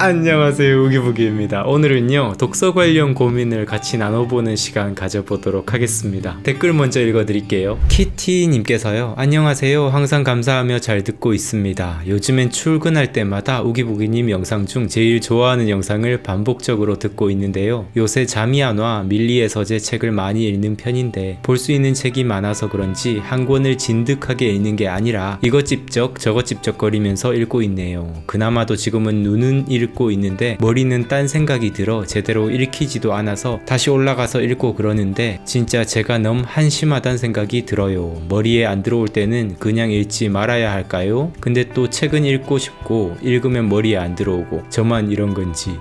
안녕하세요, 우기부기입니다. 오늘은요, 독서 관련 고민을 같이 나눠보는 시간 가져보도록 하겠습니다. 댓글 먼저 읽어드릴게요. 키티님께서요, 안녕하세요. 항상 감사하며 잘 듣고 있습니다. 요즘엔 출근할 때마다 우기부기님 영상 중 제일 좋아하는 영상을 반복적으로 듣고 있는데요. 요새 잠이 안 와 밀리의 서재 책을 많이 읽는 편인데 볼 수 있는 책이 많아서 그런지 한 권을 진득하게 읽는 게 아니라 이것집적 저것집적 거리면서 읽고 있네요. 그나마도 지금은 눈은 읽고 있는데 머리는 딴 생각이 들어 제대로 읽히지도 않아서 다시 올라가서 읽고 그러는데 진짜 제가 너무 한심하단 생각이 들어요. 머리에 안 들어올 때는 그냥 읽지 말아야 할까요? 근데 또 책은 읽고 싶고 읽으면 머리에 안 들어오고 저만 이런 건지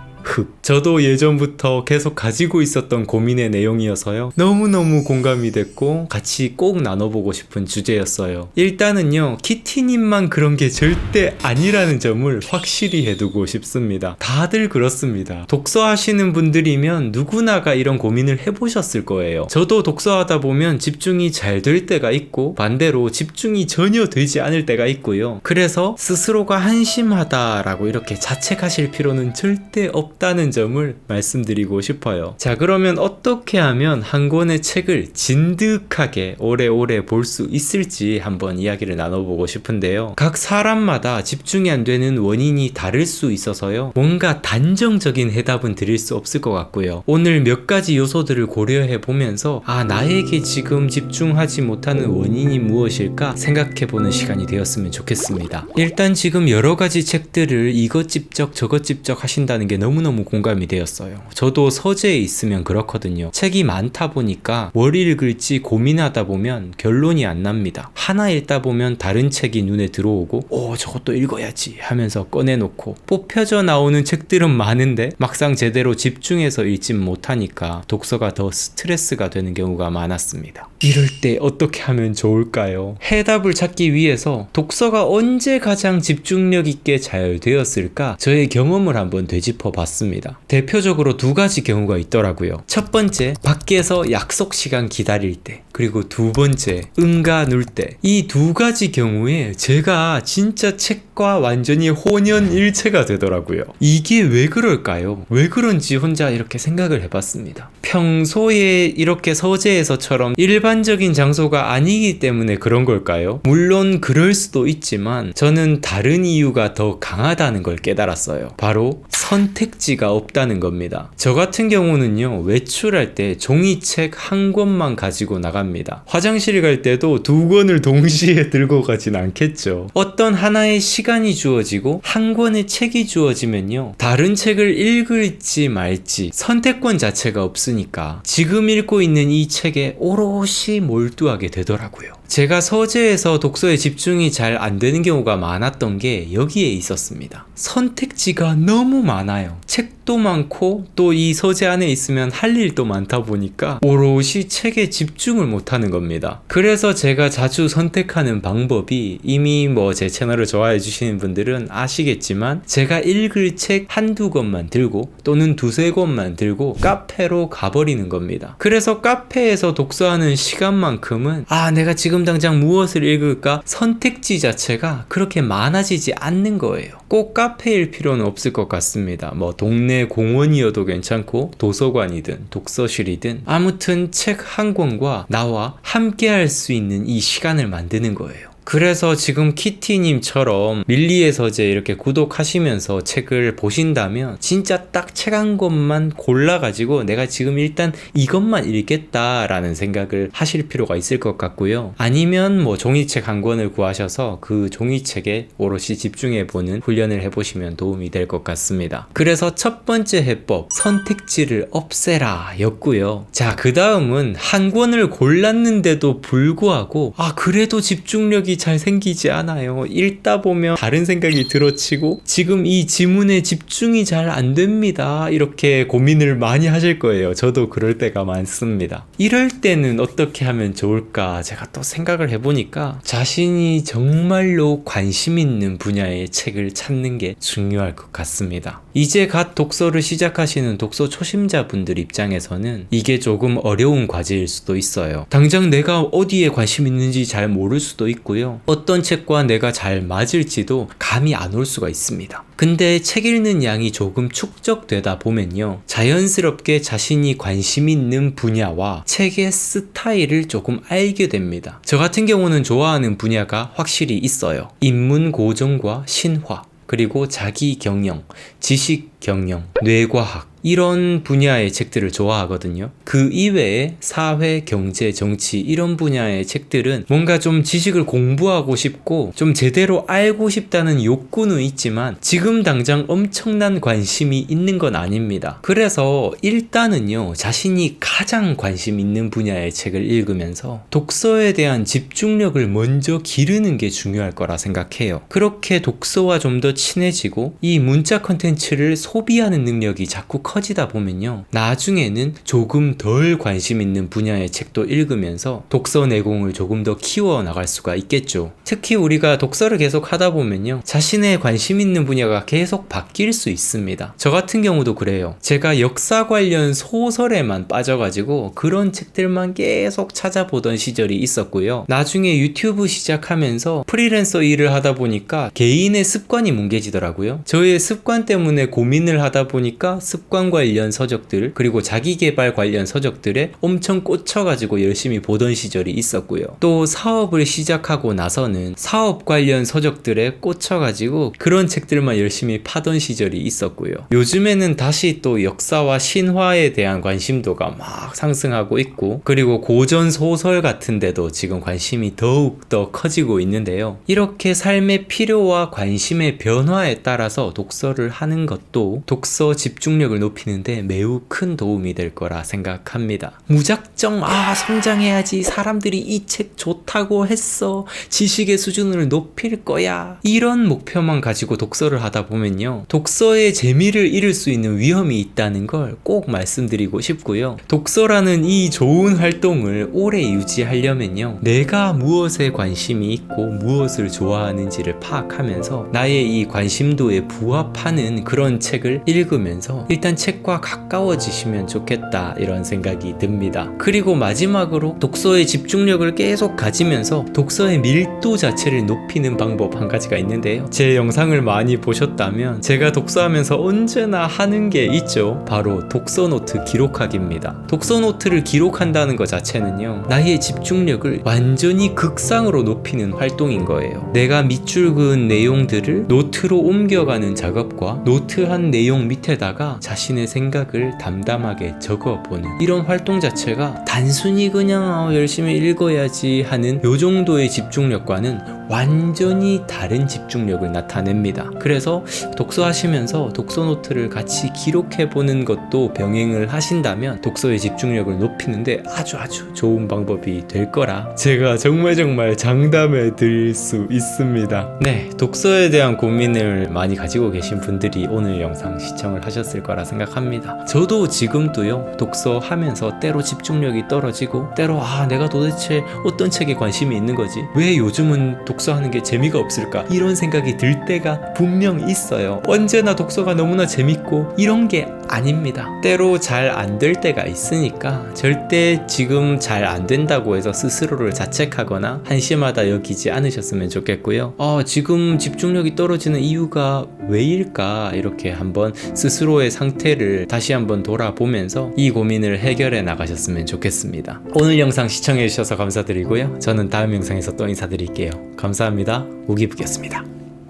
저도 예전부터 계속 가지고 있었던 고민의 내용이어서요, 너무너무 공감이 됐고 같이 꼭 나눠보고 싶은 주제였어요. 일단은요, 키티님만 그런 게 절대 아니라는 점을 확실히 해두고 싶습니다. 다들 그렇습니다. 독서하시는 분들이면 누구나가 이런 고민을 해보셨을 거예요. 저도 독서하다 보면 집중이 잘 될 때가 있고 반대로 집중이 전혀 되지 않을 때가 있고요. 그래서 스스로가 한심하다라고 이렇게 자책하실 필요는 절대 없다는 점을 말씀드리고 싶어요. 자, 그러면 어떻게 하면 한 권의 책을 진득하게 오래오래 볼 수 있을지 한번 이야기를 나눠보고 싶은데요. 각 사람마다 집중이 안 되는 원인이 다를 수 있어서요, 뭔가 단정적인 해답은 드릴 수 없을 것 같고요. 오늘 몇 가지 요소들을 고려해 보면서 나에게 지금 집중하지 못하는 원인이 무엇일까 생각해보는 시간이 되었으면 좋겠습니다. 일단 지금 여러 가지 책들을 이것집적 저것집적 하신다는 게 너무너무 공감이 되었어요. 저도 서재에 있으면 그렇거든요. 책이 많다 보니까 뭘 읽을지 고민하다 보면 결론이 안 납니다. 하나 읽다 보면 다른 책이 눈에 들어오고 저것도 읽어야지 하면서 꺼내놓고, 뽑혀져 나오는 책들은 많은데 막상 제대로 집중해서 읽진 못하니까 독서가 더 스트레스가 되는 경우가 많았습니다. 이럴 때 어떻게 하면 좋을까요? 해답을 찾기 위해서 독서가 언제 가장 집중력 있게 잘 되었을까 저의 경험을 한번 되짚어 봤습니다. 대표적으로 두 가지 경우가 있더라고요. 첫 번째, 밖에서 약속 시간 기다릴 때, 그리고 두 번째, 응가 눌 때. 이 두 가지 경우에 제가 진짜 책과 완전히 혼연일체가 되더라고요. 이게 왜 그럴까요? 왜 그런지 혼자 이렇게 생각을 해봤습니다. 평소에 이렇게 서재에서처럼 일반적인 장소가 아니기 때문에 그런 걸까요? 물론 그럴 수도 있지만 저는 다른 이유가 더 강하다는 걸 깨달았어요. 바로 선택지가 없다는 겁니다. 저 같은 경우는요, 외출할 때 종이책 한 권만 가지고 나갑니다. 화장실 갈 때도 두 권을 동시에 들고 가진 않겠죠. 어떤 하나의 시간이 주어지고 한 권의 책이 주어지면요, 다른 책을 읽을지 말지 선택권 자체가 없으니까 지금 읽고 있는 이 책에 오롯이 몰두하게 되더라고요. 제가 서재에서 독서에 집중이 잘 안 되는 경우가 많았던 게 여기에 있었습니다. 선택지가 너무 많아요. 책도 많고 또 이 서재 안에 있으면 할 일도 많다 보니까 오롯이 책에 집중을 못하는 겁니다. 그래서 제가 자주 선택하는 방법이, 이미 제 채널을 좋아해 주시는 분들은 아시겠지만 제가 읽을 책 한두 권만 들고 또는 두세 권만 들고 카페로 가버리는 겁니다. 그래서 카페에서 독서하는 시간만큼은 내가 지금 당장 무엇을 읽을까 선택지 자체가 그렇게 많아지지 않는 거예요. 꼭 카페일 필요는 없을 것 같습니다. 동네 공원이어도 괜찮고 도서관이든 독서실이든 아무튼 책 한 권과 나와 함께 할 수 있는 이 시간을 만드는 거예요. 그래서 지금 키티님처럼 밀리의 서재 이렇게 구독하시면서 책을 보신다면 진짜 딱 책 한 권만 골라가지고 내가 지금 일단 이것만 읽겠다라는 생각을 하실 필요가 있을 것 같고요. 아니면 종이책 한 권을 구하셔서 그 종이책에 오롯이 집중해보는 훈련을 해보시면 도움이 될 것 같습니다. 그래서 첫 번째 해법, 선택지를 없애라 였고요. 자, 그 다음은 한 권을 골랐는데도 불구하고 그래도 집중력이 잘 생기지 않아요. 읽다 보면 다른 생각이 들어치고 지금 이 지문에 집중이 잘 안 됩니다. 이렇게 고민을 많이 하실 거예요. 저도 그럴 때가 많습니다. 이럴 때는 어떻게 하면 좋을까 제가 또 생각을 해보니까 자신이 정말로 관심 있는 분야의 책을 찾는 게 중요할 것 같습니다. 이제 갓 독서를 시작하시는 독서 초심자분들 입장에서는 이게 조금 어려운 과제일 수도 있어요. 당장 내가 어디에 관심 있는지 잘 모를 수도 있고요. 보면요, 어떤 책과 내가 잘 맞을지도 감이 안 올 수가 있습니다. 근데 책 읽는 양이 조금 축적되다 보면요, 자연스럽게 자신이 관심 있는 분야와 책의 스타일을 조금 알게 됩니다. 저 같은 경우는 좋아하는 분야가 확실히 있어요. 인문 고전과 신화, 그리고 자기 경영, 지식 경영, 뇌과학, 이런 분야의 책들을 좋아하거든요. 그 이외에 사회, 경제, 정치 이런 분야의 책들은 뭔가 좀 지식을 공부하고 싶고 좀 제대로 알고 싶다는 욕구는 있지만 지금 당장 엄청난 관심이 있는 건 아닙니다. 그래서 일단은요, 자신이 가장 관심 있는 분야의 책을 읽으면서 독서에 대한 집중력을 먼저 기르는 게 중요할 거라 생각해요. 그렇게 독서와 좀 더 친해지고 이 문자 컨텐츠를 소비하는 능력이 자꾸 커지다 보면요, 나중에는 조금 덜 관심 있는 분야의 책도 읽으면서 독서 내공을 조금 더 키워 나갈 수가 있겠죠. 특히 우리가 독서를 계속 하다 보면요, 자신의 관심 있는 분야가 계속 바뀔 수 있습니다. 저 같은 경우도 그래요. 제가 역사 관련 소설에만 빠져가지고 그런 책들만 계속 찾아보던 시절이 있었고요. 나중에 유튜브 시작하면서 프리랜서 일을 하다 보니까 개인의 습관이 뭉개지더라고요. 저의 습관 때문에 고민을 하다 보니까 습관 관련 서적들, 그리고 자기계발 관련 서적들에 엄청 꽂혀가지고 열심히 보던 시절이 있었고요. 또 사업을 시작하고 나서는 사업 관련 서적들에 꽂혀가지고 그런 책들만 열심히 파던 시절이 있었고요. 요즘에는 다시 또 역사와 신화에 대한 관심도가 막 상승하고 있고, 그리고 고전 소설 같은 데도 지금 관심이 더욱더 커지고 있는데요. 이렇게 삶의 필요와 관심의 변화에 따라서 독서를 하는 것도 독서 집중력을 높이는데 매우 큰 도움이 될 거라 생각합니다. 무작정 성장해야지, 사람들이 이 책 좋다고 했어, 지식의 수준을 높일 거야, 이런 목표만 가지고 독서를 하다 보면요, 독서의 재미를 잃을 수 있는 위험이 있다는 걸 꼭 말씀드리고 싶고요. 독서라는 이 좋은 활동을 오래 유지하려면요, 내가 무엇에 관심이 있고 무엇을 좋아하는지를 파악하면서 나의 이 관심도에 부합하는 그런 책을 읽으면서 일단 책과 가까워지시면 좋겠다, 이런 생각이 듭니다. 그리고 마지막으로 독서의 집중력을 계속 가지면서 독서의 밀도 자체를 높이는 방법 한 가지가 있는데요. 제 영상을 많이 보셨다면 제가 독서하면서 언제나 하는 게 있죠. 바로 독서노트 기록하기입니다. 독서노트를 기록한다는 것 자체는요, 나의 집중력을 완전히 극상으로 높이는 활동인 거예요. 내가 밑줄 그은 내용들을 노트로 옮겨가는 작업과 노트한 내용 밑에다가 자신의 생각을 담담하게 적어보는 이런 활동 자체가 단순히 그냥 열심히 읽어야지 하는 요 정도의 집중력과는 완전히 다른 집중력을 나타냅니다. 그래서 독서하시면서 독서노트를 같이 기록해보는 것도 병행을 하신다면 독서의 집중력을 높이는데 아주 좋은 방법이 될 거라 제가 정말 장담해 드릴 수 있습니다. 네, 독서에 대한 고민을 많이 가지고 계신 분들이 오늘 영상 시청을 하셨을 거라 생각합니다. 저도 지금도요, 독서하면서 때로 집중력이 떨어지고 때로 내가 도대체 어떤 책에 관심이 있는 거지, 왜 요즘은 독서하는 게 재미가 없을까, 이런 생각이 들 때가 분명 있어요. 언제나 독서가 너무나 재밌고 이런 게 아닙니다. 때로 잘 안 될 때가 있으니까 절대 지금 잘 안 된다고 해서 스스로를 자책하거나 한심하다 여기지 않으셨으면 좋겠고요. 지금 집중력이 떨어지는 이유가 왜일까, 이렇게 한번 스스로의 상태를 다시 한번 돌아보면서 이 고민을 해결해 나가셨으면 좋겠습니다. 오늘 영상 시청해 주셔서 감사드리고요. 저는 다음 영상에서 또 인사드릴게요. 감사합니다. 우기북이었습니다.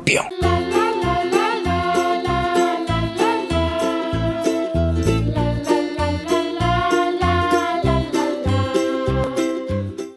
뿅!